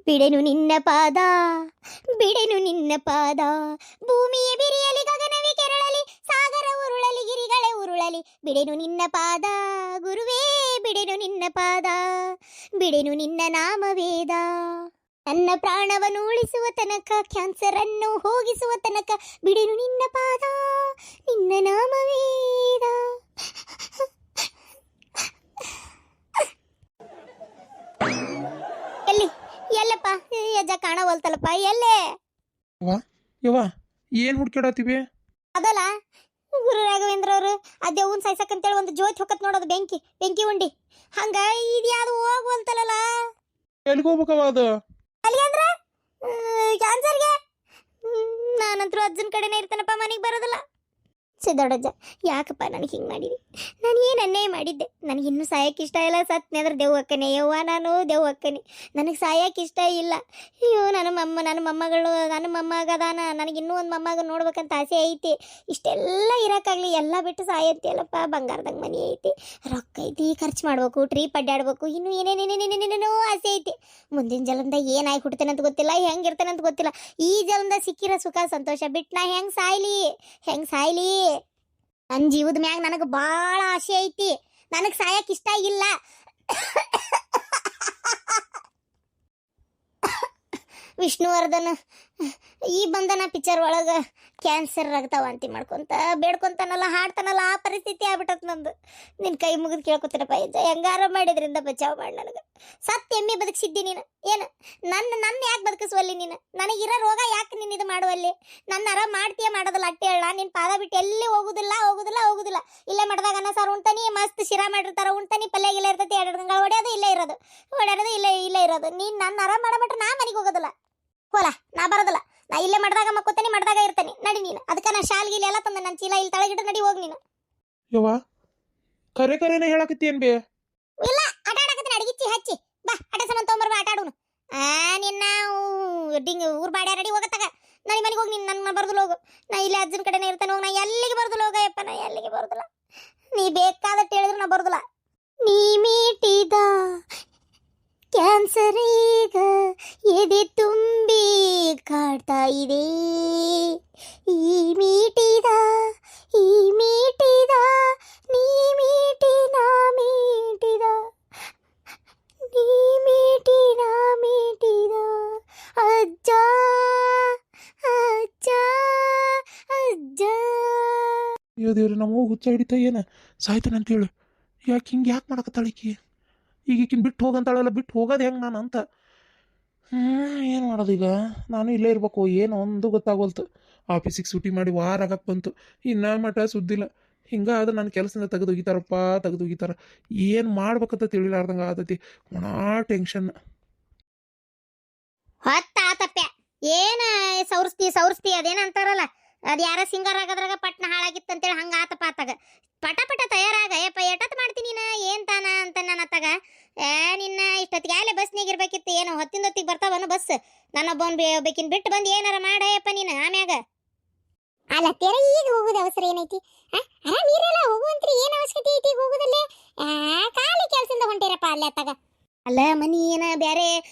ಬಿಡೆನು ನಿನ್ನ ಪಾದ ಬಿಡೆನು ನಿನ್ನ ಪಾದ ಭೂಮಿಯ ಬಿರಿಯಲಿ ಗಗನವೇ ಕೆರಳಲಿ ಸಾಗರ ಉರುಳಲಿ ಗಿರಿಗಳೇ ಉರುಳಲಿ ಬಿಡೆನು ನಿನ್ನ ಪಾದ ಗುರುವೇ ಬಿಡೆನು ನಿನ್ನ ಪಾದ ಬಿಡೆನು ನಿನ್ನ ನಾಮವೇದ ನನ್ನ ಪ್ರಾಣವನ್ನು ಉಳಿಸುವ ತನಕ ಕ್ಯಾನ್ಸರ್ ಅನ್ನು ಹೋಗಿಸುವ ತನಕ ಬಿಡೆನು ನಿನ್ನ ಪಾದ ನಿನ್ನ ನಾಮವೇದ. ಎಲ್ಲಿ ಎಲ್ಲಪ್ಪ ಅಜ್ಜ ಕಾಣವಲ್ತಲ್ಲಪ್ಪ ಎಲ್ಲೇ ಯವ್ವ ಏನ್ ಹುಡ್ಕಾಡತ್ತೀವಿ? ಅದಲ್ಲ ಗುರು ರಾಘವೇಂದ್ರ ಅವರು ಆ ದೇವನ್ ಸಾಯ್ಸಕ್ಕಂತೇಳಿ ಒಂದು ಜ್ಯೋತಿ ಹೊಕ್ಕತ್ ನೋಡೋದು ಬೆಂಕಿ ಉಂಡಿ ಹಂಗ ಇದ್ಯಾವುದು ಹೋಗುವಲ್ತಲ್ಲ. ಎಲ್ಲಿಗೆ ಹೋಗ್ಬೇಕವ ಅದು? ಅಲ್ಲಿ ಅಂದ್ರ ಕ್ಯಾನ್ಸರ್ಗೆ ನಾನಂತರೂ ಅಜ್ಜನ ಕಡೆನೇ ಇರ್ತಾನಪ್ಪ, ಮನೆಗೆ ಬರೋದಿಲ್ಲ. ಸಿದ್ದೋಡಜ್ಜ ಯಾಕಪ್ಪ ನನಗೆ ಹಿಂಗೆ ಮಾಡಿದಿ? ನಾನು ಏನು ಅನ್ಯಾಯ ಮಾಡಿದ್ದೆ? ನನಗೆ ಇನ್ನೂ ಸಾಯಕ್ಕೆ ಇಷ್ಟ ಇಲ್ಲ. ಸತ್ನೆಂದ್ರೆ ದೇವ್ ಅಕ್ಕನೆ ಯವ್ವ, ನಾನು ದೇವ್ ಅಕ್ಕನೆ, ನನಗೆ ಸಾಯಕ್ಕೆ ಇಷ್ಟ ಇಲ್ಲ. ಅಯ್ಯೋ ನನ್ನ ಮೊಮ್ಮಗಳು ನನ್ನ ಮೊಮ್ಮಗದಾನ, ನನಗೆ ಇನ್ನೂ ಒಂದು ಮೊಮ್ಮಗ ನೋಡ್ಬೇಕಂತ ಆಸೆ ಐತಿ. ಇಷ್ಟೆಲ್ಲ ಇರೋಕ್ಕಾಗಲಿ ಎಲ್ಲ ಬಿಟ್ಟು ಸಾಯಂತಿ ಅಲ್ಲಪ್ಪ. ಬಂಗಾರದಂಗೆ ಮನೆ ಐತಿ, ರೊಕ್ಕ ಐತಿ, ಖರ್ಚು ಮಾಡ್ಬೇಕು, ಟ್ರಿಪ್ ಅಡ್ಡಾಡ್ಬೇಕು, ಇನ್ನೂ ಏನೇನೇನೇನೇನೇನೇನೋ ಆಸೆ ಐತಿ. ಮುಂದಿನ ಜಲಂದ ಏನಾಗಿ ಹುಡ್ತೇನೆ ಅಂತ ಗೊತ್ತಿಲ್ಲ, ಹೆಂಗೆ ಇರ್ತೇನೆ ಅಂತ ಗೊತ್ತಿಲ್ಲ. ಈ ಜಲಂದ ಸಿಕ್ಕಿರೋ ಸುಖ ಸಂತೋಷ ಬಿಟ್ಟು ನಾ ಹೆಂಗೆ ಸಾಯ್ಲಿ? ನನ್ನ ಜೀವದ ಮ್ಯಾಗ ನನಗೆ ಭಾಳ ಆಸೆ ಐತಿ. ನನಗೆ ಸಾಯಕ್ಕೆ ಇಷ್ಟ ಇಲ್ಲ. ವಿಷ್ಣುವರ್ಧನ್ ಈ ಬಂಧನ ಪಿಕ್ಚರ್ ಒಳಗೆ ಕ್ಯಾನ್ಸರ್ ರಕ್ತವಾಂತಿ ಮಾಡ್ಕೊಂತ ಬೇಡ್ಕೊಂತಾನಲ್ಲ, ಹಾಡ್ತಾನಲ್ಲ, ಆ ಪರಿಸ್ಥಿತಿ ಆಗ್ಬಿಟ್ಟತ್ ನಂದು. ನಿನ್ನ ಕೈ ಮುಗಿದು ಕೇಳ್ಕೊತೀನಪ್ಪ ಅಜ್ಜ, ಹೆಂಗಾರ ಮಾಡಿದ್ರಿಂದ ಬಚಾವ್ ಮಾಡಿ ನನಗೆ. ಸತ್ತು ಎಮ್ಮೆ ಬದುಕಿಸಿದ್ದಿ ನೀನು. ಏನು ನನ್ನ ಯಾಕೆ ಬದುಕಿಸುವಲ್ಲಿ ನೀನು? ನನಗಿರೋ ರೋಗ ಯಾಕೆ ನೀನು ಇದು ಮಾಡುವಲ್ಲಿ? ನನ್ನ ಆರಾಮ್ ಮಾಡ್ತೀಯ ಮಾಡೋದಿಲ್ಲ ಅಟ್ಟೆ ಹೇಳ. ನಿನ್ನ ಪಾದ ಬಿಟ್ಟು ಎಲ್ಲಿ ಹೋಗುದಿಲ್ಲ. ಇಲ್ಲೇ ಮಾಡಿದಾಗ ಅನ್ನ ಸಾರು ಉಣ್ತಾನಿ, ಮಸ್ತ್ ಶಿರಾ ಮಾಡಿರ್ತಾರ ಉಣ್ತಾನಿ, ಪಲ್ಯ ಗಿಲ್ಲ ಇರ್ತೈತಿ, 2 ಗಂಗಳ ಹೊಡೆಯೋದು ಇಲ್ಲೇ ಇರೋದು. ನೀನು ನನ್ನ ಆರಾಮ್ ಮಾಡಬಿಟ್ರೆ ನಾ ಮನೆಗೆ ಹೋಗೋದಿಲ್ಲ. ಹೋಲ ನಾ ಬರೋದಿಲ್ಲ. ನಾ ಇಲ್ಲೇ ಮಾಡ್ದಾಗ ಮಕ್ಕೋತಾನೆ, ಮಾಡ್ದಾಗ ಇರ್ತಾನೆ. ನಡಿ ನೀನು. ಅದಕ್ಕೆ ನಾ ಶಾಲ್ಗಿಲ್ಲ ಎಲ್ಲ ತಂದೆ ನನ್ನ ಚೀಲ ಇಲ್ಲಿ ತಳಗಿಟ್ಟು ನಡಿ ಹೋಗಿ ನೀನು. ಯವ್ವ ಕರೆನೇ ಹೇಳಕತ್ತೀಯನ್ ಬೇ? ಇಲ್ಲ ಆಟ ಆಡಕತ್ತೀನಿ, ಅಡಿಗಿಚ್ಚಿ ಹಚ್ಚಿ ಬಾ. ಆಟ ಸಾಮಾನು ತೊಗೊಂಬರ್ಬಾ, ಆಟ ಆಡೋನು. ನಿನ್ನ ಊರ್ ಬಾಡ್ಯ ರೆಡಿ ಹೋಗತ್ತಾಗ ನಡಿ ಮನೆಗೆ ಹೋಗಿ. ನೀನು ನನ್ನ ಬರೋದಿಲ್ಲ ಹೋಗು. ನಾ ಇಲ್ಲೇ ಅಜ್ಜನ ಕಡೆನೇ ಇರ್ತಾನೆ ಹೋಗಿ. ನಾ ಎಲ್ಲಿಗೆ ಬರೋದಿಲ್ಲ ಹೋಗಯ್ಯಪ್ಪ, ನಾ ಎಲ್ಲಿಗೆ ಬರೋದಿಲ್ಲ. ನೀ ಬೇಕಾದಟ್ಟು ಹೇಳಿದ್ರು ನಾ ಬರೋದಿಲ್ಲ. ನೀ ಮೀಟಿದ ಕ್ಯಾನ್ಸರ್ ಈಗ ಎದೆ ತುಂಬಿ ಕಾಡ್ತಾ ಇದೆ. ಈ ಮೀಟಿದ ನೀ ಮೀಟಿ ನಾ ಮೀಟಿದ, ನೀ ಮೀಟಿ ನಾ ಮೀಟಿದ ಅಜ್ಜ. ಅಯ್ಯೋ ದೇವ್ರಿ, ನಮ್ಮ ಹುಚ್ಚ ಹಿಡಿತ ಏನ ಸಾಯ್ತಾನಂತೇಳು. ಯಾಕೆ ಮಾಡಕತ್ತಾಳಿಕಿ? ಈಗ ಈಕಿನ ಬಿಟ್ಟು ಹೋಗಂತಾಳಲ್ಲ, ಬಿಟ್ಟು ಹೋಗೋದು ಹೆಂಗೆ ನಾನು ಅಂತ. ಏನು ಮಾಡೋದು ಈಗ? ನಾನು ಇಲ್ಲೇ ಇರ್ಬೇಕು, ಏನು ಒಂದು ಗೊತ್ತಾಗೋಲ್ತು. ಆಫೀಸಿಗೆ ಸೂಟಿ ಮಾಡಿ ವಾರ ಆಗಕ್ಕೆ ಬಂತು, ಇನ್ನ ಮಠ ಸುದ್ದಿಲ್ಲ. ಹಿಂಗಾದ್ರೆ ನನ್ನ ಕೆಲಸದಿಂದ ತೆಗೆದೊಗಿತಾರ. ಏನು ಮಾಡ್ಬೇಕಂತ ತಿಳಿಲಾರ್ದಂಗೆ ಆತತಿ. ಒಣ ಟೆನ್ಷನ್. ಹೊತ್ತಾತಪ್ಪ ಏನ ಸೌರ್ಸ್ತಿ ಅದೇನ ಅಂತಾರಲ್ಲ, ಅದು ಯಾರ ಸಿಂಗರ್ ಆಗೋದ್ರಾಗ ಪಟ್ನ ಹಾಳಾಗಿತ್ತಂತೇಳಿ ಹಂಗ ಆತಪ್ಪ. ಆತಾಗ ಪಟ ತಯಾರಾಗ ಯಪ್ಪ ಎಟ್ಟತ್ ಮಾಡ್ತೀನಿ ನೀನು ಏನ್ ತಾನ ಅಂತ ನಾನು ಅತ್ತಾಗ. ನಿನ್ನ ಇಷ್ಟೊತ್ತಿಗೆ ಆಲೆ ಬಸ್ನಾಗ ಇರ್ಬೇಕಿತ್ತು. ಏನು ಹೊತ್ತಿಗೆ ಬರ್ತಾವನು ಬಸ್? ನನ್ನೊಬ್ಬನ್ ಬೇಕಿನ್ ಬಿಟ್ಟು ಬಂದು ಏನಾರ ಮಾಡಯಪ್ಪ ನೀನು ಆಮ್ಯಾಗ. ಅಲ್ಲ ತೆರ ಈಗ ಹೋಗೋದು ಅವಸರ ಏನೈತಿ? ಆರಾಮ್ ಇರಲ್ಲ, ಹೋಗುವಂತ್ರಿ ಏನು ಅವಶ್ಯಕತೆ ಐತಿ ಹೋಗೋದಲ್ಲೇ? ಖಾಲಿ ಕೆಲ್ಸದಿಂದ ಹೊಂಟಿರಪ್ಪ ಅಲ್ಲೇ ಅತ್ತಾಗ. ಅಲ್ಲ ಮನಿ ಏನ ಬ್ಯಾರೆ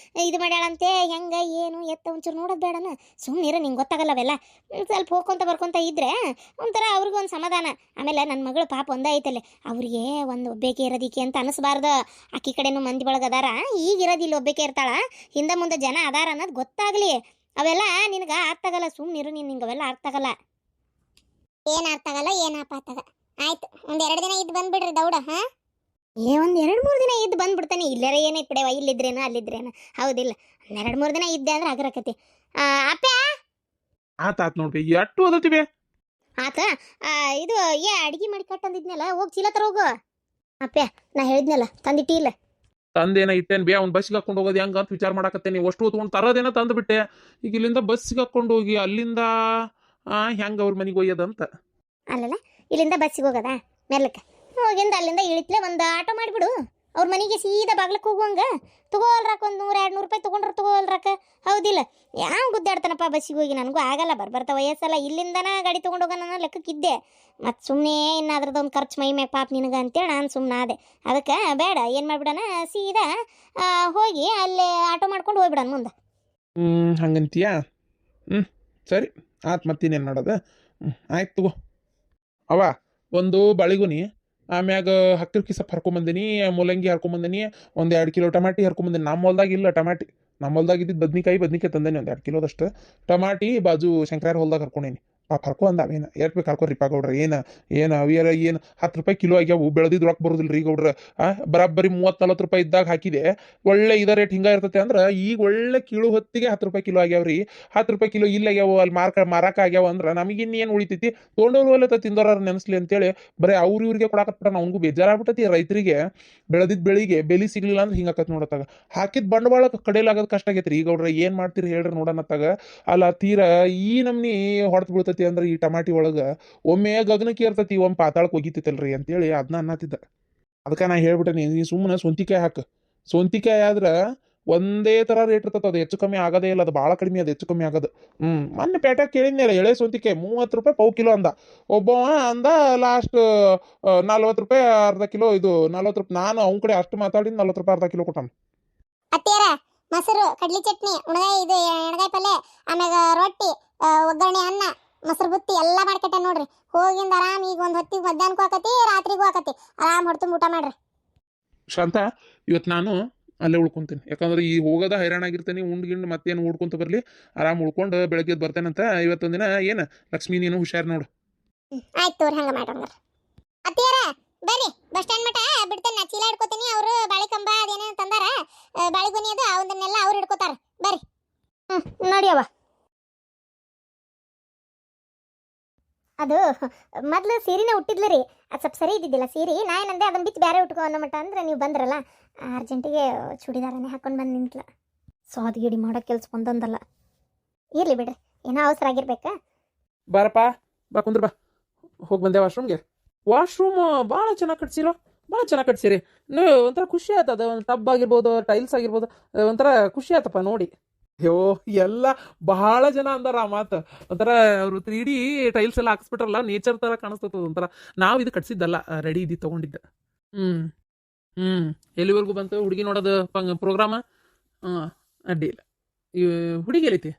ಇದು ಮಾಡ್ಯಾಳಂತೆ, ಹೆಂಗ ಏನು ಎತ್ತ ಒಂಚೂರು ನೋಡೋದು ಬೇಡನ? ಸುಮ್ಮನಿರ, ನಿಂಗೆ ಗೊತ್ತಾಗಲ್ಲವೆಲ್ಲ. ಸ್ವಲ್ಪ ಹೋಗ್ಕೊಂತ ಬರ್ಕೊಂತ ಇದ್ರೆ ಒಂಥರ ಅವ್ರಿಗೂ ಒಂದು ಸಮಾಧಾನ. ಆಮೇಲೆ ನನ್ನ ಮಗಳು ಪಾಪ ಒಂದೇ ಐತಲ್ಲೇ, ಅವ್ರಿಗೆ ಒಂದು ಒಬ್ಬೇಕೆ ಇರೋದಿಕ್ಕೆ ಅಂತ ಅನಿಸ್ಬಾರ್ದು. ಅಕ್ಕಿ ಕಡೆನೂ ಮಂದಿ ಬಳಗ ಅದಾರ, ಈಗ ಇರೋದಿಲ್ಲ ಒಬ್ಬೇಕೆ ಇರ್ತಾಳ, ಹಿಂದೆ ಮುಂದೆ ಜನ ಅದಾರ ಅನ್ನೋದು ಗೊತ್ತಾಗ್ಲಿ. ಅವೆಲ್ಲ ನಿನಗೆ ಅರ್ಥಾಗಲ್ಲ. ಸುಮ್ಮನಿರು ನೀನು, ನಿಂಗೆ ಅವೆಲ್ಲ ಅರ್ಥಾಗಲ್ಲ. ಏನು ಅರ್ಥಾಗಲ್ಲ, ಏನಪ್ಪ ಅತ್ತಾಗ. ಆಯ್ತು, 1-2 ದಿನ ಇದ್ದು ಬಂದ್ಬಿಡ್ರಿ ದೌಡ. ಒಂದು 2-3 ದಿನ ಇದ್ದು ಬಂದ್ಬಿಡ್ತಾನೆ. ಇಲ್ಲರ ಏನೈತೆ ಬಿಡವ, ಇಲ್ಲಿದ್ರೇನ ಅಲ್ಲಿದ್ರೇನ, ಹೌದಿಲ್ಲ? 2-3 ದಿನ ಇದ್ದೆ ಅಂದ್ರೆ ಅಗ್ರಕತಿ. ಅಪ್ಪ ಆತ್ ನೋಡ್ರಿ, ಎಷ್ಟು ಓದತ್ತೀವಿ ಆತ. ಇದು ಅಡಿಗೆ ಮಾಡಿ ಕಟ್ಟಂದಿದ್ನಲ್ಲ, ಹೋಗಿ ಚೀಲ ತರ ಹೋಗು. ಅಪ್ಪ ನಾ ಹೇಳಿದ್ನಲ್ಲ, ತಂದಿಟ್ಟಿ ಇಲ್ಲ? ತಂದೇನ ಇಟ್ಟೇನ್ ಬೇ, ಅವ್ನು ಬಸ್ಸಿಗೆ ಹಾಕೊಂಡು ಹೋಗೋದು ಹೆಂಗ ಅಂತ ವಿಚಾರ ಮಾಡಕತ್ತೇನೆ. ಅಷ್ಟು ಹೊತ್ಕೊಂಡು ತರೋದೇನ ತಂದುಬಿಟ್ಟೆ. ಈಗ ಇಲ್ಲಿಂದ ಬಸ್ಸಿಗೆ ಹಾಕೊಂಡು ಹೋಗಿ ಅಲ್ಲಿಂದ ಹೆಂಗೆ ಅವ್ರ ಮನೆಗೆ ಒಯ್ಯೋದಂತ. ಅಲ್ಲಲ್ಲ, ಇಲ್ಲಿಂದ ಬಸ್ಸಿಗೆ ಹೋಗೋದಾ ಮೆರ್ಲಕ್ಕೆ ಹೋಗಿಂದ ಅಲ್ಲಿಂದ ಇಳಿತ್ಲೆ ಒಂದು ಆಟೋ ಮಾಡಿಬಿಡು. ಅವ್ರ ಮನೆಗೆ ಸೀದಾ ಬಾಗ್ಲಕ್ಕೆ ಹೋಗುವಂಗ. ತಗೋಲ್ರಾಕ ಒಂದು 100-200 ರೂಪಾಯಿ ತೊಗೊಂಡ್ರೆ ತಗೋಲ್ರಾಕ, ಹೌದಿಲ್ಲ? ಯಾವ ಗುದ್ದಾಡ್ತಾನಪ್ಪ ಬಸ್ಸಿಗೆ ಹೋಗಿ? ನನಗೂ ಆಗಲ್ಲ, ಬರ್ತಾ ವಯಸ್ಸಲ್ಲ. ಇಲ್ಲಿಂದನ ಗಾಡಿ ತೊಗೊಂಡು ಹೋಗೋಣ ನಾನು ಲೆಕ್ಕಕ್ಕಿದ್ದೆ. ಮತ್ತು ಸುಮ್ಮನೆ ಇನ್ನಾದ್ರದೊಂದು ಖರ್ಚು ಮೈ ಮ್ಯಾಗ ಪಾಪ ನಿನಗೆ ಅಂತೇಳಿ ನಾನು ಸುಮ್ಮನೆ ಆದೆ. ಅದಕ್ಕೆ ಬೇಡ, ಏನು ಮಾಡಿಬಿಡೋಣ, ಸೀದಾ ಹೋಗಿ ಅಲ್ಲೇ ಆಟೋ ಮಾಡ್ಕೊಂಡು ಹೋಗ್ಬಿಡೋಣ ಮುಂದೆ. ಹಂಗಂತೀಯಾ? ಹ್ಞೂ ಸರಿ ಆತು ಮತ್ತಿನ್ನೇನು ಮಾಡೋದು. ಆಯ್ತು ತಗೋ. ಅವ ಒಂದು ಬಾಳಿಗೊನಿ, ಆಮ್ಯಾಗ ಹತ್ತಿರ ಕಿಸಪ್ ಹರ್ಕೊಂಬಂದಿನಿ, ಮೂಲಂಗಿ ಹರ್ಕೊಂಬಂದಿನಿ, ಒಂದು 2 ಕಿಲೋ ಟಮಾಟಿ ಹರ್ಕೊಂಬಂದಿನಿ. ನಮ್ಮ ಹೊಲ್ದಾಗ ಇಲ್ಲ ಟಮಾಟಿ, ನಮ್ಮ ಹೊಲ್ದಾಗ ಇದ್ದಿದ್ದು ಬದ್ನಿಕಾಯಿ ತಂದೇನಿ ಒಂದು 2 ಕಿಲೋದಷ್ಟು. ಟಮಾಟಿ ಬಾಜು ಶಂಕರ್ಯಾರ ಹೊಲ್ದಾಗ ಹರ್ಕೊಂಡೇನಿ. ಪಾಪ ಹರ್ಕೊ ಅಂದಾವೇನು ಎಷ್ಟು ಬೇಕು ಹರ್ಕೋರಿಪ್ಪ ಗೌಡ್ರ. ಏನು ಅವಿಯರ ಏನು 10 ರೂಪಾಯಿ ಕಿಲೋ ಆಗ್ಯಾವು, ಬೆಳೆದಿದ್ದು ರೊಕ್ಕ ಬರೋದಿಲ್ಲ ರೀ ಗೌಡ್ರ. ಬರಾಬ್ಬರಿ 30-40 ರೂಪಾಯಿ ಇದ್ದಾಗ ಹಾಕಿದೆ, ಒಳ್ಳೆ ಇದ ರೇಟ್ ಹಿಂಗೆ ಇರ್ತೈತೆ ಅಂದ್ರೆ ಈಗ ಒಳ್ಳೆ ಕಿಲೋ ಹೊತ್ತಿಗೆ 10 ರೂಪಾಯಿ ಕಿಲೋ ಆಗ್ಯಾವ್ರಿ. 10 ರೂಪಾಯಿ ಕಿಲೋ ಇಲ್ಲ ಆಗ್ಯಾವ, ಅಲ್ಲಿ ಮಾರಾಕ ಆಗ್ಯಾವ ಅಂದ್ರೆ ನಮಗಿನ್ನೇನು ಉಳಿತೈತಿ? ತೊಗೊಂಡವ್ರು ಒಲ್ಲತ್ತ ತಿಂದೋರ ನೆನೆಸ್ಲಿ ಅಂತೇಳಿ ಬರೀ ಇವ್ರಿಗೆ ಕೊಡಾಕತ್ಬಿಟ್ಟ. ಅವ್ನಿಗೂ ಬೇಜಾರಾಗ್ಬಿಟ್ಟತಿ. ರೈತರಿಗೆ ಬೆಳೆದಿದ್ದ ಬೆಳಿಗ್ಗೆ ಬೆಲೆ ಸಿಗ್ಲಿಲ್ಲ ಅಂದ್ರೆ ಹಿಂಗಾಕತ್ ನೋಡತ್ತಾಗ. ಹಾಕಿದ ಬಂಡವಾಳ ಕಡೆಯಲಾಗೋದು ಕಷ್ಟ ಆಗೈತ್ರಿ ಈಗ ಗೌಡ್ರ. ಏನು ಮಾಡ್ತೀರಿ ಹೇಳ್ರಿ ನೋಡೋಣತ್ತಾಗ. ಅಲ್ಲ ತೀರಾ ಈ ನಮ್ನಿ ಹೊಡೆದು ಬೀಳ್ತೈತಿ ಅಂದ್ರೆ ಈ ಟಮಾಟಿ ಒಳಗೆ ಒಮ್ಮೆ ಗಗನಕ್ಕೆ ಇರ್ತೈತಿ, ಒಮ್ಮೆ ಪಾತಾಳಕ್ಕೆ ಹೋಗಿತೈತಲ್ರಿ ಅಂತೇಳಿ ಅದನ್ನ ಅನ್ನತ್ತಿದ್ದ. ಅದಕ್ಕೆ ನಾ ಹೇಳ್ಬಿಟ್ಟೆ, ನೀ ಸುಮ್ಮನೆ ಸ್ವಂತಿಕಾಯಿ ಹಾಕು. ಸ್ವಂತಿಕಾಯಿ ಆದ್ರೆ ಒಂದೇ ಥರ ರೇಟ್ ಇರ್ತದೆ, ಅದು ಹೆಚ್ಚು ಕಮ್ಮಿ ಆಗೋದೇ ಇಲ್ಲ. ಅದು ಭಾಳ ಕಡಿಮೆ, ಅದು ಹೆಚ್ಚು ಕಮ್ಮಿ ಆಗೋದು. ಮೊನ್ನೆ ಪೇಟ್ಯಾಗ ಕೇಳಿದ್ನಲ್ಲ, ಎಳೆ ಸ್ವಂತಿಕಾಯಿ 30 ರೂಪಾಯಿ ಪಾವು ಕಿಲೋ ಅಂದ. ಒಬ್ಬವ ಅಂದ ಲಾಸ್ಟ್ 40 ರೂಪಾಯಿ ಅರ್ಧ ಕಿಲೋ. ಇದು 40 ರೂಪಾಯಿ. ನಾನು ಅವ್ನ ಕಡೆ ಅಷ್ಟು ಮಾತಾಡಿದ್ದು 40 ರೂಪಾಯಿ ಅರ್ಧ ಕಿಲೋ ಕೊಟ್ಟಾನ. ಅತ್ತಿಯರ ಮೊಸರು, ಕಡ್ಲಿ ಚಟ್ನಿ, ಉಣಗಾಯಿ, ಇದು ಎಣಗಾಯಿ ಪಲ್ಯ, ಆಮ್ಯಾಗ ರೊಟ್ಟಿ, ಒಗ್ಗರಣೆ, ಅನ್ನ, ಮೊಸರು ಬುತ್ತಿ ಎಲ್ಲ ಮಾಡ್ಕೊಟ್ಟೆ ನೋಡ್ರಿ. ಹೋಗಿಂದ ಆರಾಮ್ ಈಗ ಒಂದು ಹೊತ್ತಿಗೆ ಮಧ್ಯಾಹ್ನಕ್ಕೂ ಆಕತಿ, ರಾತ್ರಿಗೂ ಆಕತಿ. ಆರಾಮ್ ಹೊಡ್ತು ಊಟ ಮಾಡ್ರಿ. ಶಾಂತ, ಇವತ್ತು ನಾನು ಅಲ್ಲೇ ಉಳ್ಕೊಂತೀನಿ. ಯಾಕಂದ್ರೆ ಈ ಹೋಗೋದ ಹೈರಾಣಾಗಿರ್ತೀನಿ. ಉಂಡ್ಗಿಂಡು ಮತ್ತೇನು ಉಡ್ಕೊಂತ ಬರಲಿ, ಆರಾಮ್ ಉಳ್ಕೊಂಡು ಬೆಳಗ್ಗೆ ಬರ್ತೇನಂತ. ಇವತ್ತೊಂದಿನ ಏನು ಲಕ್ಷ್ಮೀ ನೀನು ಹುಷಾರು ನೋಡು. ಆಯ್ತು ತೋರಿ, ಹಂಗ ಮಾಡೋಣ. ಅತ್ತಿಯರ ಬರ್ರಿ, ಬಸ್ ಸ್ಟ್ಯಾಂಡ್ ಮಟ ಬಿಡ್ತೇನೆ. ಚೀಲ ಹಿಡ್ಕೋತೀನಿ. ಅವರು ಬಾಳಿ ಕಂಬ ಅದೇನೇನು ತಂದಾರ, ಬಾಳಿಗೊನಿ ಅದು ಅವನ್ನೆಲ್ಲ ಅವ್ರು ಹಿಡ್ಕೋತಾರ. ಬರ್ರಿ. ನಡಿಯವ. ಅದು ಮೊದ್ಲು ಸೀರೆನೇ ಹುಟ್ಟಿದ್ಲು ರೀ, ಅದು ಸ್ವಲ್ಪ ಸರಿ ಇದ್ದಿದ್ದಿಲ್ಲ ಸೀರೆ. ನಾ ಏನಂದೆ ಅದನ್ನ ಬಿಟ್ಟು ಬೇರೆ ಉಟ್ಕೊ ಅನ್ನೋ ಮಟ್ಟ ಅಂದ್ರೆ ನೀವು ಬಂದ್ರಲ್ಲ, ಅರ್ಜೆಂಟಿಗೆ ಚೂಡಿದಾರನೇ ಹಾಕೊಂಡು ಬಂದು ನಿಂತ್ಲ. ಸ್ವಾದಿಗಿಡಿ ಮಾಡೋ ಕೆಲ್ಸ ಒಂದೊಂದಲ್ಲ. ಇರ್ಲಿ ಬಿಡ್ರಿ, ಏನೋ ಅವಸರ ಆಗಿರ್ಬೇಕಾ. ಬಾರಪ್ಪ, ಬಾ ಕುಂದ್ರ ಬಾ. ಹೋಗಿ ಬಂದೆ ವಾಶ್ರೂಮ್ಗೆ. ವಾಶ್ರೂಮ್ ಭಾಳ ಚೆನ್ನಾಗಿ ಕಟ್ಸಿರೋ, ಭಾಳ ಚೆನ್ನಾಗಿ ಕಟ್ಸಿರಿ ನೀವು. ಒಂಥರ ಖುಷಿ ಆಯ್ತದ. ಒಂದು ಟಬ್ ಆಗಿರ್ಬೋದು, ಟೈಲ್ಸ್ ಆಗಿರ್ಬೋದು, ಒಂಥರ ಖುಷಿ ಆಯ್ತಪ್ಪ ನೋಡಿ. ಅಯ್ಯೋ, ಎಲ್ಲ ಬಹಳ ಜನ ಅಂದಾರ ಆ ಮಾತು. ಒಂಥರ ಅವರು 3D ಟೈಲ್ಸ್ ಎಲ್ಲ ಹಾಕ್ಸ್ಬಿಟ್ರಲ್ಲ, ನೇಚರ್ ಥರ ಕಾಣಿಸ್ತದ ಒಂಥರ. ನಾವು ಇದು ಕಟ್ಸಿದ್ದಲ್ಲ, ರೆಡಿ ಇದ್ದು ತೊಗೊಂಡಿದ್ದೆ. ಹ್ಞೂ ಹ್ಞೂ ಎಲ್ಲಿವರೆಗೂ ಬಂತು ಹುಡುಗಿ ನೋಡೋದು ಪ್ರೋಗ್ರಾಮ? ಅಡ್ಡಿ ಇಲ್ಲ. ಈ ಹುಡುಗಿ ಎಲ್ಲೈತಿ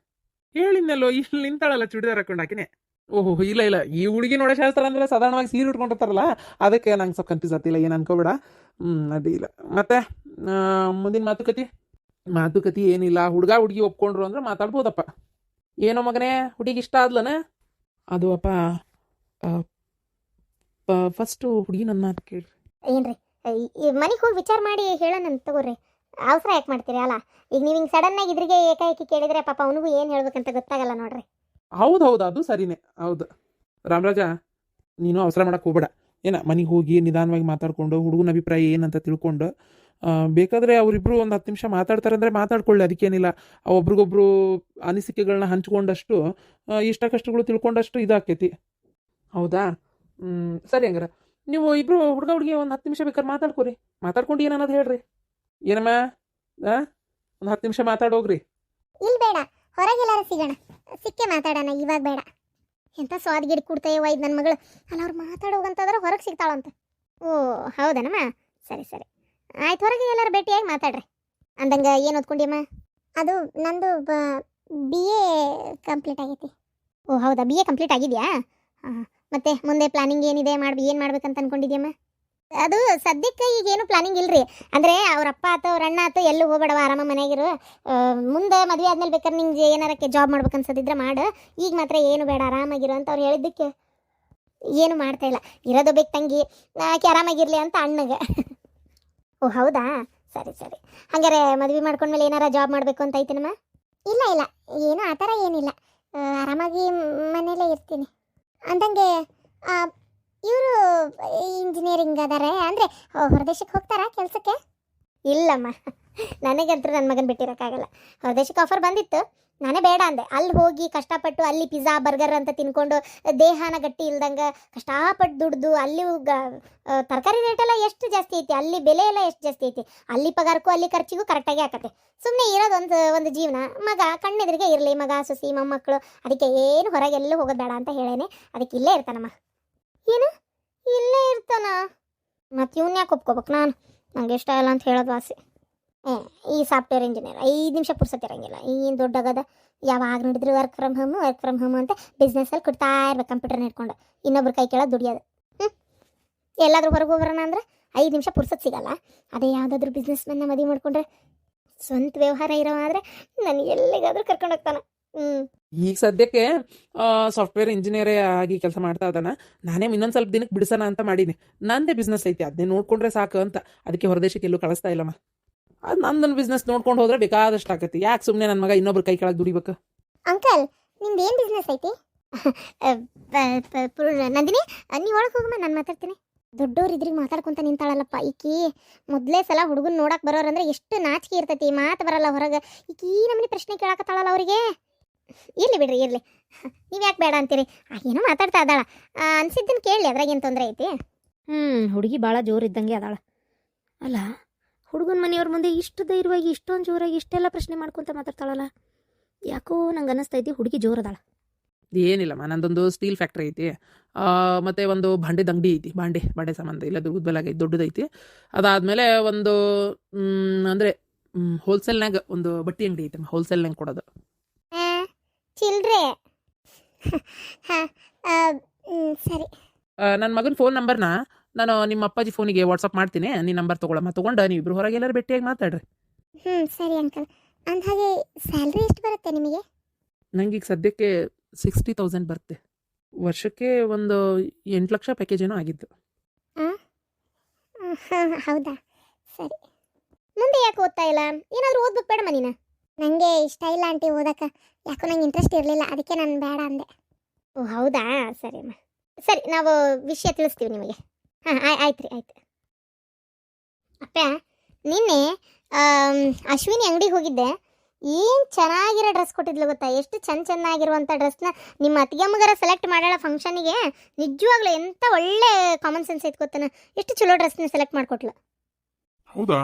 ಹೇಳಿದ್ನಲ್ಲೋ, ಇಲ್ಲಿ ನಿಂತಾಳಲ್ಲ ಚೂಡಿದಾರ್ ಹಾಕೊಂಡು ಹಾಕಿನೇ. ಓಹೋ, ಇಲ್ಲ ಇಲ್ಲ, ಈ ಹುಡುಗಿ ನೋಡೋ ಶಾಸ್ತ್ರ ಅಂದ್ರೆ ಸಾಧಾರಣವಾಗಿ ಸೀರೆ ಉಟ್ಕೊಂಡಿರ್ತಾರಲ್ಲ, ಅದಕ್ಕೆ ನಂಗೆ ಸ್ವಲ್ಪ ಕನ್ಫ್ಯೂಸ್ ಆಗ್ತಿಲ್ಲ, ಏನು ಅನ್ಕೋಬೇಡ. ಅಡ್ಡಿ ಇಲ್ಲ. ಮತ್ತೆ ಮುಂದಿನ ಮಾತುಕತೆ ಏನಿಲ್ಲ. ಹುಡುಗ ಹುಡುಗಿ ಒಪ್ಕೊಂಡ್ರು ಅಂದ್ರೆ ಮಾತಾಡ್ಬೋದಪ್ಪ. ಏನೋ ಮಗನೇ, ಹುಡುಗಿ ಇಷ್ಟ ಆದ್ಲನ? ಅದು ಅಪ್ಪ, ಫಸ್ಟು ಹುಡುಗಿ ನನ್ನ ಮಾತು ಕೇಳ್ರಿ. ಏನ್ರಿ, ಮನೆಗೆ ಹೋಗಿ ವಿಚಾರ ಮಾಡಿ ಹೇಳೋಣ ತಗೋರಿ. ಅವಸರ ಯಾಕೆ ಮಾಡ್ತೀರಿ? ಅಲ್ಲ ಈಗ ನೀವು ಹಿಂಗೆ ಸಡನ್ನಾಗಿ ಇದ್ರಿಗೆ ಏಕಾಏಕಿ ಕೇಳಿದ್ರೆ ಪಾಪ ಅವನಿಗೂ ಏನು ಹೇಳ್ಬೇಕಂತ ಗೊತ್ತಾಗಲ್ಲ ನೋಡ್ರಿ. ಹೌದು, ಅದು ಸರಿನೇ. ಹೌದು ರಾಮರಾಜ, ನೀನು ಅವಸರ ಮಾಡಕ್ಕೆ ಹೋಗ್ಬೇಡ. ಮನೆಗೆ ಹೋಗಿ ನಿಧಾನವಾಗಿ ಮಾತಾಡ್ಕೊಂಡು ಹುಡುಗನ ಅಭಿಪ್ರಾಯ ಏನಂತ ತಿಳ್ಕೊಂಡು, ಬೇಕಾದರೆ ಅವರಿಬ್ಬರು ಒಂದು 10 ನಿಮಿಷ ಮಾತಾಡ್ತಾರೆ ಅಂದರೆ ಮಾತಾಡ್ಕೊಳ್ಳಿ, ಅದಕ್ಕೇನಿಲ್ಲ. ಒಬ್ರಿಗೊಬ್ರು ಅನಿಸಿಕೆಗಳನ್ನ ಹಂಚ್ಕೊಂಡಷ್ಟು, ಇಷ್ಟ ಕಷ್ಟಗಳು ತಿಳ್ಕೊಂಡಷ್ಟು ಇದಾಕೈತಿ. ಹೌದಾ? ಸರಿ, ಹಂಗಾರೆ ನೀವು ಇಬ್ಬರು ಹುಡುಗ ಹುಡುಗಿ ಒಂದು 10 ನಿಮಿಷ ಬೇಕಾದ್ರೆ ಮಾತಾಡ್ಕೊಂಡು ಏನನ್ನೋದು ಹೇಳ್ರಿ. ಏನಮ್ಮ, ಒಂದು 10 ನಿಮಿಷ ಮಾತಾಡೋಗ್ರಿ. ಇಲ್ಲಿ ಬೇಡ, ಹೊರಗೆಲ್ಲಾರು ಸಿಗೋಣ, ಸಿಕ್ಕೇ ಮಾತಾಡೋಣ. ಇವಾಗ ಬೇಡ. ಎಂಥ ಸ್ವಾದ್ಗಿಡಿ ಕೊಡ್ತೇವ ಇದು ನನ್ನ ಮಗಳು. ಅಲ್ಲ ಅವ್ರು ಮಾತಾಡೋಗಂತಂದ್ರೆ ಹೊರಗೆ ಸಿಗ್ತಾಳಂತ. ಓ ಹೌದನಮ್ಮ, ಸರಿ ಸರಿ ಆಯ್ತು. ಹೊರಗೆ ಎಲ್ಲರೂ ಭೇಟಿಯಾಗಿ ಮಾತಾಡ್ರಿ. ಅಂದಂಗೆ ಏನು ಓದ್ಕೊಂಡಿಯಮ್ಮ? ಅದು ನಂದು BA ಕಂಪ್ಲೀಟ್ ಆಗೈತಿ. ಓ ಹೌದಾ, BA ಕಂಪ್ಲೀಟ್ ಆಗಿದೆಯಾ? ಹಾಂ, ಮತ್ತೆ ಮುಂದೆ ಪ್ಲಾನಿಂಗ್ ಏನಿದೆ? ಏನು ಮಾಡ್ಬೇಕಂತ ಅನ್ಕೊಂಡಿದ್ಯಮ್ಮ? ಅದು ಸದ್ಯಕ್ಕೆ ಈಗೇನು ಪ್ಲಾನಿಂಗ್ ಇಲ್ರಿ. ಅಂದರೆ ಅವ್ರ ಅಪ್ಪ ಆತು ಅವ್ರ ಅಣ್ಣ ಆತು ಎಲ್ಲೂ ಹೋಗ್ಬೇಡವ, ಆರಾಮ ಮನೆಯಾಗಿರು. ಮುಂದೆ ಮದುವೆ ಆದ್ಮೇಲೆ ಬೇಕಾದ್ರೆ ನಿಂಗೆ ಏನಾರಕ್ಕೆ ಜಾಬ್ ಮಾಡ್ಬೇಕನ್ಸದಿದ್ರೆ ಮಾಡು, ಈಗ ಮಾತ್ರ ಏನು ಬೇಡ, ಆರಾಮಾಗಿರು ಅಂತ ಅವ್ರು ಹೇಳಿದ್ದಕ್ಕೆ ಏನು ಮಾಡ್ತಾ ಇಲ್ಲ. ಇರೋದು ಬೇಕು ತಂಗಿ, ಆಕೆ ಆರಾಮಾಗಿರ್ಲಿ ಅಂತ ಅಣ್ಣಗೆ. ಓ ಹೌದಾ, ಸರಿ ಸರಿ. ಹಾಗಾರೆ ಮದುವೆ ಮಾಡ್ಕೊಂಡ್ಮೇಲೆ ಏನಾರ ಜಾಬ್ ಮಾಡಬೇಕು ಅಂತ ಐತೇನಮ್ಮ? ಇಲ್ಲ ಇಲ್ಲ, ಏನು ಆ ಥರ ಏನಿಲ್ಲ, ಆರಾಮಾಗಿ ಮನೇಲೇ ಇರ್ತೀನಿ. ಅಂದಂಗೆ ಇವರು ಇಂಜಿನಿಯರಿಂಗ್ ಅದಾರೆ ಅಂದರೆ ಹೊರದೇಶಕ್ಕೆ ಹೋಗ್ತಾರಾ ಕೆಲಸಕ್ಕೆ? ಇಲ್ಲಮ್ಮ, ನನಗಂತೂ ನನ್ನ ಮಗನ ಬಿಟ್ಟಿರೋಕ್ಕಾಗಲ್ಲ. ಹೊರದೇಶಕ್ಕೆ ಆಫರ್ ಬಂದಿತ್ತು, ನಾನೇ ಬೇಡ ಅಂದೆ. ಅಲ್ಲಿ ಹೋಗಿ ಕಷ್ಟಪಟ್ಟು ಅಲ್ಲಿ ಪಿಜ್ಜಾ ಬರ್ಗರ್ ಅಂತ ತಿನ್ಕೊಂಡು ದೇಹನ ಗಟ್ಟಿ ಇಲ್ದಂಗೆ ಕಷ್ಟಪಟ್ಟು ದುಡ್ದು ಅಲ್ಲಿ ತರಕಾರಿ ರೇಟೆಲ್ಲ ಎಷ್ಟು ಜಾಸ್ತಿ ಐತಿ, ಅಲ್ಲಿ ಬೆಲೆ ಎಲ್ಲ ಎಷ್ಟು ಜಾಸ್ತಿ ಐತಿ, ಅಲ್ಲಿ ಪಗಾರಕ್ಕೂ ಅಲ್ಲಿ ಖರ್ಚಿಗೂ ಕರೆಕ್ಟಾಗಿ ಆಕತ್ತೆ. ಸುಮ್ಮನೆ ಇರೋದು ಒಂದು ಜೀವನ, ಮಗ ಕಣ್ಣೆದುರಿಗೆ ಇರಲಿ, ಮಗ ಸೊಸಿ ಮೊಮ್ಮಕ್ಕಳು. ಅದಕ್ಕೆ ಏನು ಹೊರಗೆಲ್ಲೂ ಹೋಗೋದು ಬೇಡ ಅಂತ ಹೇಳೇನೆ. ಅದಕ್ಕೆ ಇಲ್ಲೇ ಇರ್ತಾನಮ್ಮ. ಏನು ಇಲ್ಲೇ ಇರ್ತಾನ? ಮತ್ತು ಇವ್ನ ಯಾಕೆ ಒಪ್ಕೋಬೇಕು ನಾನು? ನಂಗೆ ಇಷ್ಟ ಇಲ್ಲ ಅಂತ ಹೇಳೋದು ವಾಸಿ. ಈ ಸಾಫ್ಟ್ವೇರ್ ಇಂಜಿನಿಯರ್ 5 ನಿಮಿಷ ಪುರ್ಸತ್ ಇರಂಗಿಲ್ಲ. ಏನು ದೊಡ್ಡಾಗದ, ಯಾವಾಗ ನೋಡಿದ್ರು ವರ್ಕ್ ಫ್ರಮ್ ಹೋಮ್ ಅಂತ ಬಿಸ್ನೆಸ್ಸಲ್ಲಿ ಕೊಡ್ತಾ ಇರ್ಬೇಕು ಕಂಪ್ಯೂಟರ್ನ ಇಟ್ಕೊಂಡು, ಇನ್ನೊಬ್ರು ಕೈ ಕೆಳಗೆ ದುಡಿಯೋದು. ಎಲ್ಲಾದ್ರೂ ಹೊರಗೆ ಹೋಗೋಣ ಅಂದ್ರೆ 5 ನಿಮಿಷ ಪುರ್ಸತ್ ಸಿಗಲ್ಲ. ಅದೇ ಯಾವುದಾದ್ರೂ ಬಿಸ್ನೆಸ್ ಮನ್ನ ಮದುವೆ ಮಾಡ್ಕೊಂಡ್ರೆ, ಸ್ವಂತ ವ್ಯವಹಾರ ಇರೋ ಆದರೆ ನನಗೆ ಎಲ್ಲಿಗಾದ್ರೂ ಕರ್ಕೊಂಡು ಹೋಗ್ತಾನೆ. ಈಗ ಸದ್ಯಕ್ಕೆ ಸಾಫ್ಟ್ವೇರ್ ಇಂಜಿನಿಯರೇ ಆಗಿ ಕೆಲಸ ಮಾಡ್ತಾ ಇದ್ದಾನ. ನಾನೇ ಇನ್ನೊಂದು ಸ್ವಲ್ಪ ದಿನಕ್ಕೆ ಬಿಡಿಸೋಣ ಅಂತ ಮಾಡೀನಿ. ನಂದೇ ಬಿಸ್ನೆಸ್ ಐತಿ, ಅದನ್ನೇ ನೋಡ್ಕೊಂಡ್ರೆ ಸಾಕು ಅಂತ. ಅದಕ್ಕೆ ಹೊರದೇಶಕ್ಕೆ ಎಲ್ಲೂ ಕಳಿಸ್ತಾ ಇಲ್ಲಮ್ಮ. ಅದು ನಂದೊಂದು ಬಿಸ್ನೆಸ್ ನೋಡ್ಕೊಂಡು ಹೋದ್ರೆ ಬೇಕಾದಷ್ಟು ಆಗತ್ತೆ. ಯಾಕೆ ಸುಮ್ಮನೆ ನನ್ನ ಮಗ ಇನ್ನೊಬ್ರು ಕೈ ಕೆಳಗೆ ದುಡಿಬೇಕು? ಅಂಕಲ್, ನಿಮ್ದು ಏನು ಬಿಸ್ನೆಸ್ ಐತಿ? ನಂದಿನಿ, ನೀವು ಒಳಗೆ ಹೋಗಮ್ಮ, ನಾನು ಮಾತಾಡ್ತೀನಿ. ದೊಡ್ಡೋರು ಇದ್ರಿಗೆ ಮಾತಾಡ್ಕೊಂತ ನಿಂತಾಳಲ್ಲಪ್ಪ ಈಕಿ. ಮೊದಲೇ ಸಲ ಹುಡುಗನ ನೋಡಕ್ಕೆ ಬರೋರಂದ್ರೆ ಎಷ್ಟು ನಾಚಿಕೆ ಇರ್ತೈತಿ, ಮಾತು ಬರಲ್ಲ ಹೊರಗೆ. ಈಕಿ ನಮ್ಮನೆ ಪ್ರಶ್ನೆ ಕೇಳಕತ್ತಾಳಲ್ಲ ಅವರಿಗೆ. ಇರ್ಲಿ ಬಿಡ್ರಿ, ಇರ್ಲಿ, ನೀವು ಯಾಕೆ ಬೇಡ ಅಂತೀರಿ? ಏನೋ ಮಾತಾಡ್ತಾ ಇದ್ದಾಳ, ಅನ್ಸಿದ್ದನ್ನು ಕೇಳಲಿ, ಅದ್ರಾಗ ಏನು ತೊಂದರೆ ಐತಿ? ಹುಡುಗಿ ಭಾಳ ಜೋರಿದ್ದಂಗೆ ಅದಾಳ. ಅಲ್ಲ, ಹುಡುಗನ ಮನೆಯವ್ರ ಮುಂದೆ ಇಷ್ಟು ಧೈರ್ಯವಾಗಿ, ಇಷ್ಟೊಂದು ಜೋರಾಗಿ, ಇಷ್ಟೆಲ್ಲ ಪ್ರಶ್ನೆ ಮಾಡ್ಕೊತ ಮಾತಾಡ್ತಾಳಲ್ಲ. ಯಾಕೋ ನಂಗೆ ಅನ್ನಿಸ್ತೈತಿ ಹುಡುಗಿ ಜೋರದಾಳ. ಏನಿಲ್ಲಮ್ಮ, ನಂದೊಂದು ಸ್ಟೀಲ್ ಫ್ಯಾಕ್ಟ್ರಿ ಐತಿ, ಮತ್ತು ಒಂದು ಭಾಂಡೆದ ಅಂಗಡಿ ಐತಿ. ಬಾಂಡೆ ಸಾಮಾನು ಇಲ್ಲ, ದುರ್ಗದ ಬೆಲಾಗ ಐತಿ, ದೊಡ್ಡದೈತಿ. ಅದಾದಮೇಲೆ ಒಂದು ಅಂದರೆ ಹೋಲ್ಸೇಲ್ನಾಗ ಒಂದು ಬಟ್ಟೆ ಅಂಗಡಿ ಐತಿ, ಹೋಲ್ಸೇಲ್ನಾಗ ಕೊಡೋದು. ಚಿಲ್ಡ್ರೆ. ಸರಿ, ನನ್ನ ಮಗನ ಫೋನ್ ನಂಬರ್ನ ನಾನು ನಿಮ್ಮ ಅಪ್ಪಾಜಿ ಫೋನಿಗೆ ವಾಟ್ಸಪ್ ಮಾಡ್ತೀನಿ. ನೀನು ನಂಬರ್ ತೊಗೊಳಮ್ಮ, ತೊಗೊಂಡು ನೀವಿಬ್ರು ಹೊರಗೆ ಎಲ್ಲರೂ ಭೇಟಿಯಾಗಿ ಮಾತಾಡ್ರಿ. ಸರಿ ಅಂಕಲ್. ಅಂದಹಾಗೆ ಸ್ಯಾಲ್ರಿ ಎಷ್ಟು ಬರುತ್ತೆ ನಿಮಗೆ? ನಂಗೆ ಈಗ ಸದ್ಯಕ್ಕೆ 60,000 ಬರುತ್ತೆ. ವರ್ಷಕ್ಕೆ ಒಂದು 8 ಲಕ್ಷ ಪ್ಯಾಕೇಜ್ ಏನೋ ಆಗಿದ್ದು. ಹೌದಾ, ಸರಿ. ಮುಂದೆ ಯಾಕೆ ಓದ್ತಾ ಇಲ್ಲ? ಏನಾದರೂ ಓದ್ಬೇಕು ಬೇಡ ನೀನು? ನನಗೆ ಇಷ್ಟ ಇಲ್ಲ ಆಂಟಿ ಓದಕ್ಕೆ, ಯಾಕೋ ನಂಗೆ ಇಂಟ್ರೆಸ್ಟ್ ಇರಲಿಲ್ಲ, ಅದಕ್ಕೆ ನಾನು ಬೇಡ ಅಂದೆ. ಓ ಹೌದಾ, ಸರಿ ಅಮ್ಮ. ಸರಿ, ನಾವು ವಿಷಯ ತಿಳಿಸ್ತೀವಿ ನಿಮಗೆ. ಆಯ್ತು ರೀ, ಆಯ್ತು. ಅಪ್ಪ, ನಿನ್ನೆ ಅಶ್ವಿನಿ ಅಂಗಡಿಗೆ ಹೋಗಿದ್ದೆ. ಏನು ಚೆನ್ನಾಗಿರೋ ಡ್ರೆಸ್ ಕೊಟ್ಟಿದ್ಲು ಗೊತ್ತಾ? ಎಷ್ಟು ಚೆನ್ನಾಗಿರುವಂಥ ಡ್ರೆಸ್ನ ನಿಮ್ಮ ಅತ್ತಿಗೆಮ್ಮಗರ ಸೆಲೆಕ್ಟ್ ಮಾಡ್ಯಾಳ ಫಂಕ್ಷನಿಗೆ. ನಿಜವಾಗ್ಲೂ ಎಂಥ ಒಳ್ಳೆ ಕಾಮನ್ ಸೆನ್ಸ್ ಐತೆ ಗೊತ್ತಾನ. ಎಷ್ಟು ಚಲೋ ಡ್ರೆಸ್ನ ಸೆಲೆಕ್ಟ್ ಮಾಡಿಕೊಟ್ಲು. ಹೌದಾ,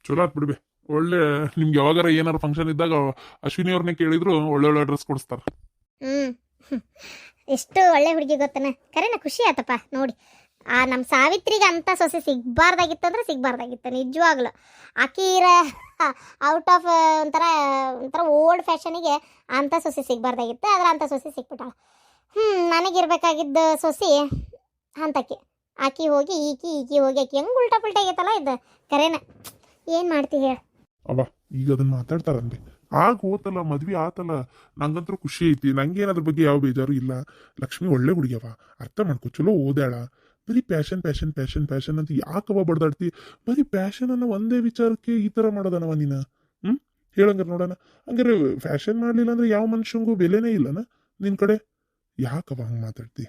ಚಲೋ ಆತ್ ಬಿಡ್ಬೆ. ಒಳ್ಳೆ, ನಿಮ್ಗೆ ಯಾವಾಗಾರ ಏನಾರು ಫಂಕ್ಷನ್ ಇದ್ದಾಗ ಅಶ್ವಿನಿ ಅವ್ರನ್ನೇ ಕೇಳಿದ್ರು ಒಳ್ಳೆ ಡ್ರೆಸ್ ಕೊಡಿಸ್ತಾರೆ. ಎಷ್ಟು ಒಳ್ಳೆ ಹುಡುಗಿ ಗೊತ್ತನ. ಕರೆನ ಖುಷಿ ಆತಪ್ಪ ನೋಡಿ. ನಮ್ಮ ಸಾವಿತ್ರಿಗೆ ಅಂಥ ಸೊಸೆ ಸಿಗಬಾರ್ದಾಗಿತ್ತು ಅಂದ್ರೆ ಸಿಗಬಾರ್ದಾಗಿತ್ತು ನಿಜವಾಗ್ಲು. ಆಕೀರ ಔಟ್ ಆಫ್ ಒಂಥರ ಓಲ್ಡ್ ಫ್ಯಾಷನಿಗೆ ಅಂಥ ಸೊಸೆ ಸಿಗಬಾರ್ದಾಗಿತ್ತು, ಆದ್ರೆ ಅಂಥ ಸೊಸೆ ಸಿಕ್ಬಿಟ್ಟಾಳ. ನನಗಿರ್ಬೇಕಾಗಿದ್ದ ಸೊಸೆ ಅಂತಕ್ಕೆ ಆಕಿ ಹೋಗಿ ಈಕಿ ಹೋಗಿ ಆಕಿ ಹೆಂಗೆ ಉಲ್ಟಾ ಪುಲ್ಟಾ ಆಗೈತಲ್ಲ ಇದು. ಕರೆನ ಏನು ಮಾಡ್ತಿ ಹೇಳ? ಅವ ಈಗ ಅದನ್ನ ಮಾತಾಡ್ತಾರಂತೆ. ಆಗ ಹೋತಲ್ಲ, ಮದ್ವೆ ಆತಲ್ಲ, ನಂಗಂತೂ ಖುಷಿ ಐತಿ. ನಂಗೇನು ಅದ್ರ ಬಗ್ಗೆ ಯಾವ ಬೇಜಾರು ಇಲ್ಲ. ಲಕ್ಷ್ಮಿ ಒಳ್ಳೆ ಹುಡುಗಿಯವ, ಅರ್ಥ ಮಾಡ್ಕೊ, ಚಲೋ ಓದಾಳ. ಬರೀ ಪ್ಯಾಷನ್ ಅಂತ ಯಾಕವ ಬಡ್ದಾಡ್ತಿ? ಬರೀ ಪ್ಯಾಷನ್ ಅನ್ನೋ ಒಂದೇ ವಿಚಾರಕ್ಕೆ ಈ ಥರ ಮಾಡೋದನವ ನೀನು? ಹೇಳಂಗಾರ ನೋಡೋಣ. ಹಂಗಾರೆ ಫ್ಯಾಷನ್ ಮಾಡಲಿಲ್ಲ ಅಂದ್ರೆ ಯಾವ ಮನುಷ್ಯಂಗೂ ಬೆಲೆನೇ ಇಲ್ಲನ ನಿನ್ನ ಕಡೆ? ಯಾಕವ ಹಂಗೆ ಮಾತಾಡ್ತಿ?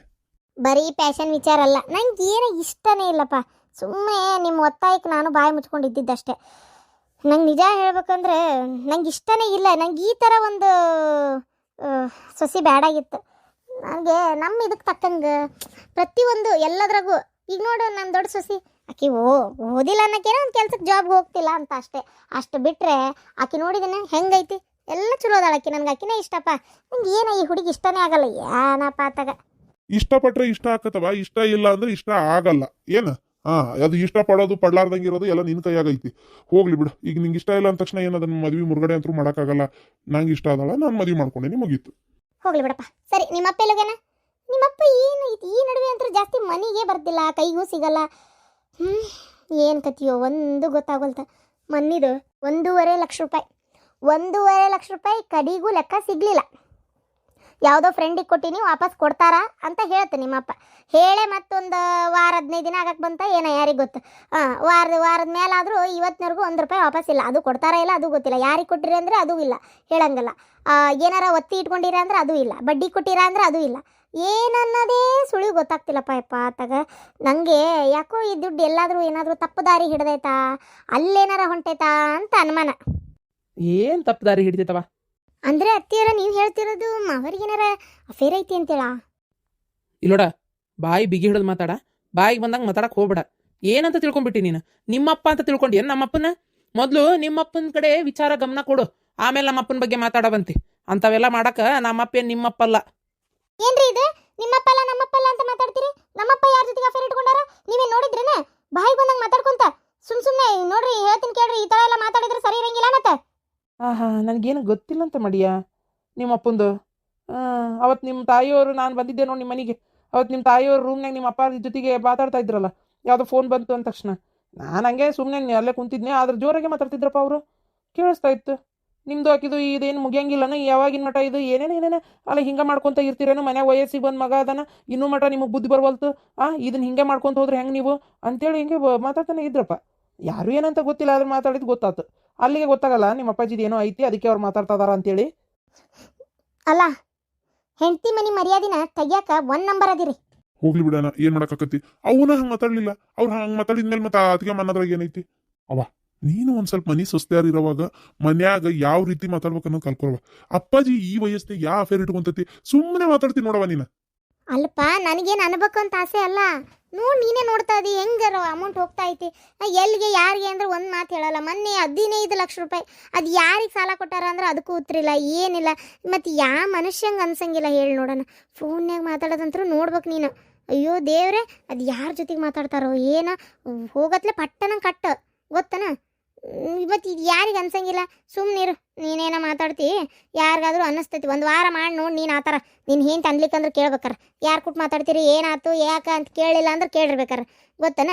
ಬರೀ ಪ್ಯಾಷನ್ ವಿಚಾರ ಅಲ್ಲ, ನಂಗೆ ಏನೋ ಇಷ್ಟನೇ ಇಲ್ಲಪ್ಪ. ಸುಮ್ಮನೆ ನಿಮ್ಮ ಒತ್ತಾಯಕ್ಕೆ ನಾನು ಬಾಯಿ ಮುಚ್ಕೊಂಡಿದ್ದಷ್ಟೇ. ನಂಗೆ ನಿಜ ಹೇಳ್ಬೇಕಂದ್ರೆ ನಂಗೆ ಇಷ್ಟನೇ ಇಲ್ಲ. ನಂಗೆ ಈ ಥರ ಒಂದು ಸೊಸಿ ಬೇಡಾಗಿತ್ತು. ನನಗೆ ನಮ್ಮ ಇದಕ್ಕೆ ತಕ್ಕಂಗೆ ಪ್ರತಿಯೊಂದು ಎಲ್ಲದ್ರಾಗೂ ಈಗ ನೋಡು, ನನ್ನ ದೊಡ್ಡ ಸೊಸಿ ಆಕಿ ಓದಿಲ್ಲ ಅನ್ನೋಕ್ಕೇನೋ ಒಂದು ಕೆಲ್ಸಕ್ಕೆ ಜಾಬ್ಗೆ ಹೋಗ್ತಿಲ್ಲ ಅಂತ ಅಷ್ಟು ಬಿಟ್ಟರೆ ಆಕಿ ನೋಡಿದೇನೆ ಹೆಂಗೈತಿ, ಎಲ್ಲ ಚಲೋ ಅದಾಳ ಆಕಿ. ನನಗೆ ಆಕಿನೇ ಇಷ್ಟಪ್ಪ. ನಂಗೆ ಏನೋ ಈ ಹುಡುಗಿ ಇಷ್ಟನೇ ಆಗಲ್ಲ. ಏನಪ್ಪ ಆತಾಗ ಇಷ್ಟಪಟ್ರೆ ಇಷ್ಟ ಆಕತ್ತವ, ಇಷ್ಟ ಇಲ್ಲ ಅಂದ್ರೆ ಇಷ್ಟ ಆಗಲ್ಲ. ಏನ ಅದು ಇಷ್ಟ ಪಡೋದು ಪಡ್ಲಾರ್ದಂಗಿರೋದು ಎಲ್ಲ ನಿನ್ನ ಕೈಯಾಗೈತಿ. ಹೋಗ್ಲಿ ಬಿಡು. ಈಗ ನಿಂಗೆ ಇಷ್ಟ ಇಲ್ಲ ಅಂದ ತಕ್ಷಣ ಏನದನ್ನ ಮದ್ವೆ ಮುರುಗಡೆ ಅಂತೂ ಮಾಡೋಕ್ಕಾಗಲ್ಲ. ನಂಗೆ ಇಷ್ಟ ಅದಲ್ಲ, ನಾನು ಮದ್ವೆ ಮಾಡ್ಕೊಂಡೇನಿ, ಮುಗೀತು. ಹೋಗ್ಲಿ ಬಿಡಪ್ಪ. ಸರಿ, ನಿಮ್ಮಪ್ಪ ಎಲ್ಲೋಗ್ಯಾನ? ನಿಮ್ಮಪ್ಪ ಏನೈತಿ ಈ ನಡುವೆ ಅಂತೂ ಜಾಸ್ತಿ ಮನೆಗೆ ಬರ್ತಿಲ್ಲ, ಕೈಗೂ ಸಿಗಲ್ಲ. ಏನು ಕತಿಯೋ ಒಂದು ಗೊತ್ತಾಗೋಲ್ತ. ಮನ್ನಿದು 1.5 ಲಕ್ಷ ರೂಪಾಯಿ, 1.5 ಲಕ್ಷ ರೂಪಾಯಿ ಕಡಿಗೂ ಲೆಕ್ಕ ಸಿಗಲಿಲ್ಲ. ಯಾವುದೋ ಫ್ರೆಂಡಿಗೆ ಕೊಟ್ಟಿನಿ, ವಾಪಸ್ ಕೊಡ್ತಾರಾ ಅಂತ ಹೇಳ್ತೆ ನಿಮ್ಮಪ್ಪ. ಹೇಳೇ ಮತ್ತೊಂದು ವಾರ 15 ದಿನ ಆಗಕ್ಕೆ ಬಂತ ಏನೋ, ಯಾರಿಗೆ ಗೊತ್ತು. ವಾರದ ಮೇಲಾದರೂ ಇವತ್ತಿನವರೆಗೂ 1 ರೂಪಾಯಿ ವಾಪಸ್ ಇಲ್ಲ. ಅದು ಕೊಡ್ತಾರಾ ಇಲ್ಲ ಅದು ಗೊತ್ತಿಲ್ಲ. ಯಾರಿಗೆ ಕೊಟ್ಟಿರಿ ಅಂದರೆ ಅದೂ ಇಲ್ಲ, ಹೇಳಂಗಲ್ಲ. ಏನಾರ ಒತ್ತಿ ಇಟ್ಕೊಂಡಿರ ಅಂದ್ರೆ ಅದೂ ಇಲ್ಲ, ಬಡ್ಡಿ ಕೊಟ್ಟಿರ ಅಂದ್ರೆ ಅದೂ ಇಲ್ಲ. ಏನನ್ನೋದೇ ಸುಳಿವು ಗೊತ್ತಾಗ್ತಿಲ್ಲಪ್ಪ ಯಪ್ಪ ಆತಾಗ. ನನಗೆ ಯಾಕೋ ಈ ದುಡ್ಡು ಎಲ್ಲಾದರೂ ಏನಾದರೂ ತಪ್ಪು ದಾರಿ ಹಿಡ್ದೈತಾ, ಅಲ್ಲೇನಾರ ಹೊಂಟೈತಾ ಅಂತ ಅನುಮಾನ. ಏನು ತಪ್ಪು ದಾರಿ ಹಿಡಿತೈತವ? ಅಂದರೆ ಅತ್ತಿಯರ ನೀವು ಹೇಳ್ತಿರೋದು ಮಾವರಿಗೇನಾರ ಅಫೇರ್ ಐತಿ ಅಂತೇಳ? ಇಲ್ಲೋಡ, ಬಾಯಿ ಬಿಗಿ ಹಿಡಿದು ಮಾತಾಡ. ಬಾಯಿಗೆ ಬಂದಂಗೆ ಮಾತಾಡಕ್ಕೆ ಹೋಗ್ಬೇಡ. ಏನಂತ ತಿಳ್ಕೊಂಬಿಟ್ಟಿ ನೀನು? ನಿಮ್ಮಪ್ಪ ಅಂತ ತಿಳ್ಕೊಂಡು ಏನು ನಮ್ಮಪ್ಪನ? ಮೊದಲು ನಿಮ್ಮಪ್ಪನ ಕಡೆ ವಿಚಾರ ಗಮನ ಕೊಡು, ಆಮೇಲೆ ನಮ್ಮಪ್ಪನ ಬಗ್ಗೆ ಮಾತಾಡವಂತಿ. ಅಂಥವೆಲ್ಲ ಮಾಡಕ್ಕೆ ನಮ್ಮಪ್ಪ ಏನು ನಿಮ್ಮಪ್ಪಲ್ಲ. ಏನ್ರಿ ಇದು? ನಿಮ್ಮಪ್ಪಲ್ಲ ನಮ್ಮಪ್ಪಲ್ಲ ಅಂತ ಮಾತಾಡ್ತೀರಿ? ನಮ್ಮಪ್ಪ ಯಾರ ಜೊತೆಗೆ ಅಫೇರ್ ಇಟ್ಕೊಂಡಾರ ನೀವೇ ನೋಡಿದ್ರೇನೆ? ಬಾಯಿಗೆ ಬಂದಂಗೆ ಮಾತಾಡ್ಕೊಂತ ಸುಮ್ಮನೆ ನೋಡ್ರಿ, ಹೇಳ್ತೀನಿ ಕೇಳ್ರಿ, ಈ ಥರ ಎಲ್ಲ ಮಾತಾಡಿದ್ರೆ ನನಗೇನು ಗೊತ್ತಿಲ್ಲ ಅಂತ ಮಾಡಿಯಾ ನಿಮ್ಮ ಅಪ್ಪಂದು. ಅವತ್ತು ನಿಮ್ಮ ತಾಯಿಯವರು ನಾನು ಬಂದಿದ್ದೆ ನೋಡಿ ನಿಮ್ಮ ಮನೆಗೆ. ಅವತ್ತು ನಿಮ್ಮ ತಾಯಿಯವ್ರ ರೂಮ್ನಾಗ ನಿಮ್ಮ ಅಪ್ಪ ಜೊತೆಗೆ ಮಾತಾಡ್ತಾ ಇದ್ರಲ್ಲ, ಯಾವುದೋ ಫೋನ್ ಬಂತು ಅಂದ ತಕ್ಷಣ ನಾನು ಹಂಗೆ ಸುಮ್ಮನೆ ಅಲ್ಲೇ ಕುಂತಿದ್ನೆ. ಆದ್ರೆ ಜೋರಾಗೆ ಮಾತಾಡ್ತಿದ್ರಪ್ಪ ಅವರು, ಕೇಳಿಸ್ತಾ ಇತ್ತು. ನಿಮ್ಮದು ಹಾಕಿದ್ದು ಇದೇನು ಮುಗಿಯಂಗಿಲ್ಲನ ಯಾವಾಗಿನ ಮಠ ಇದು, ಏನೇನು ಅಲ್ಲ ಹಿಂಗೆ ಮಾಡ್ಕೊತ ಇರ್ತೀರೇನು, ಮನ್ಯಾಗ ವಯಸ್ಸಿಗೆ ಬಂದು ಮಗ ಅದನ ಇನ್ನೂ ಮಠ ನಿಮಗೆ ಬುದ್ಧಿ ಬರ್ವಲ್ತು, ಇದನ್ನ ಹಿಂಗೆ ಮಾಡ್ಕೊತ ಹೋದ್ರೆ ಹೆಂಗೆ ನೀವು ಅಂತೇಳಿ ಹಿಂಗೆ ಮಾತಾಡ್ತಾನೆ ಇದ್ರಪ್ಪ. ಯಾರು ಏನಂತ ಗೊತ್ತಿಲ್ಲ, ಆದ್ರೆ ಮಾತಾಡಿದ್ದು ಗೊತ್ತಾಯ್ತು. ಅಲ್ಲಿಗೆ ಗೊತ್ತಾಗಲ್ಲ ನಿಮ್ಮ ಅಪ್ಪಾಜಿದು ಏನೋ ಐತಿ, ಅದಕ್ಕೆ ಅವ್ರು ಮಾತಾಡ್ತಾ ಇದಾರ ಅಂತೇಳಿ. ಅಲ್ಲ ಹೆಂಡತಿ ಮನಿ ಮರ್ಯಾದಿನ ತೆಗಿಯಾಕ 1 ನಂಬರ್ ಅದಿರಿ. ಹೋಗ್ಲಿ ಬಿಡೋಣ, ಏನ್ ಮಾಡಕ್ಕಾಕತಿ. ಅವನ ಹಂಗೆ ಮಾತಾಡ್ಲಿಲ್ಲ, ಅವ್ರು ಹಂಗೆ ಮಾತಾಡಿದ್ಮೇಲೆ ಮತ್ತೆ ಅದಕ್ಕೆ ಮನ್ನದ್ರಾಗ ಏನೈತಿ. ಅವ ನೀನು ಒಂದ್ ಸ್ವಲ್ಪ ಮನಿ ಸೊಸ್ತ್ಯಾರಿರೋವಾಗ ಮನ್ಯಾಗ ಯಾವ ರೀತಿ ಮಾತಾಡ್ಬೇಕು ಅನ್ನೋದು ಕಲ್ಕೊಳ್ವ. ಅಪ್ಪಾಜಿ ಈ ವಯಸ್ಸಿನಾಗ ಯಾವ ಅಫೇರ್ ಇಟ್ಕೊಂತತಿ, ಸುಮ್ಮನೆ ಮಾತಾಡ್ತಿ ನೋಡವ ನೀನು. ಅಲ್ಪ ನನಗೇನು ಅನ್ಬೇಕು ಅಂತ ಆಸೆ ಅಲ್ಲ, ನೀನೇ ನೋಡ್ತಾ ಇದ್ದಿ ಹೆಂಗಾರ ಅಮೌಂಟ್ ಹೋಗ್ತಾ ಐತಿ. ಎಲ್ಲಿಗೆ ಯಾರಿಗೆ ಅಂದ್ರೆ ಒಂದು ಮಾತು ಹೇಳಲ್ಲ. ಮೊನ್ನೆ 15 ಲಕ್ಷ ರೂಪಾಯಿ ಅದು ಯಾರಿಗೆ ಸಾಲ ಕೊಟ್ಟಾರ ಅಂದ್ರೆ ಅದಕ್ಕೂ ಉತ್ತರಿಲ್ಲ, ಏನಿಲ್ಲ. ಮತ್ತು ಯಾವ ಮನುಷ್ಯಂಗೆ ಅನ್ಸಂಗಿಲ್ಲ ಹೇಳಿ ನೋಡೋಣ. ಫೋನ್ಯಾಗ ಮಾತಾಡೋದಂತರೂ ನೋಡ್ಬೇಕು ನೀನು. ಅಯ್ಯೋ ದೇವ್ರೆ, ಅದು ಯಾರ ಜೊತೆಗೆ ಮಾತಾಡ್ತಾರೋ ಏನೋ, ಹೋಗತ್ಲೆ ಪಟ್ಟನ ಕಟ್ಟ ಗೊತ್ತನ. ಮತ್ತು ಇದು ಯಾರಿಗೆ ಅನ್ಸಂಗಿಲ್ಲ, ಸುಮ್ಮನಿರು. ನೀನೇನೋ ಮಾತಾಡ್ತಿ, ಯಾರಿಗಾದ್ರೂ ಅನ್ನಿಸ್ತೈತಿ. 1 ವಾರ ಮಾಡಿ ನೋಡಿ ನೀನು ಆ ಥರ ನೀನು ಏನು ಅನ್ಲಿಕ್ಕಂದ್ರೆ ಕೇಳ್ಬೇಕಾರ. ಯಾರು ಕೊಟ್ಟು ಮಾತಾಡ್ತೀರಿ, ಏನಾಯ್ತು ಯಾಕೆ ಅಂತ ಕೇಳಿಲ್ಲ ಅಂದ್ರೆ ಕೇಳಿರ್ಬೇಕಾರ ಗೊತ್ತನ.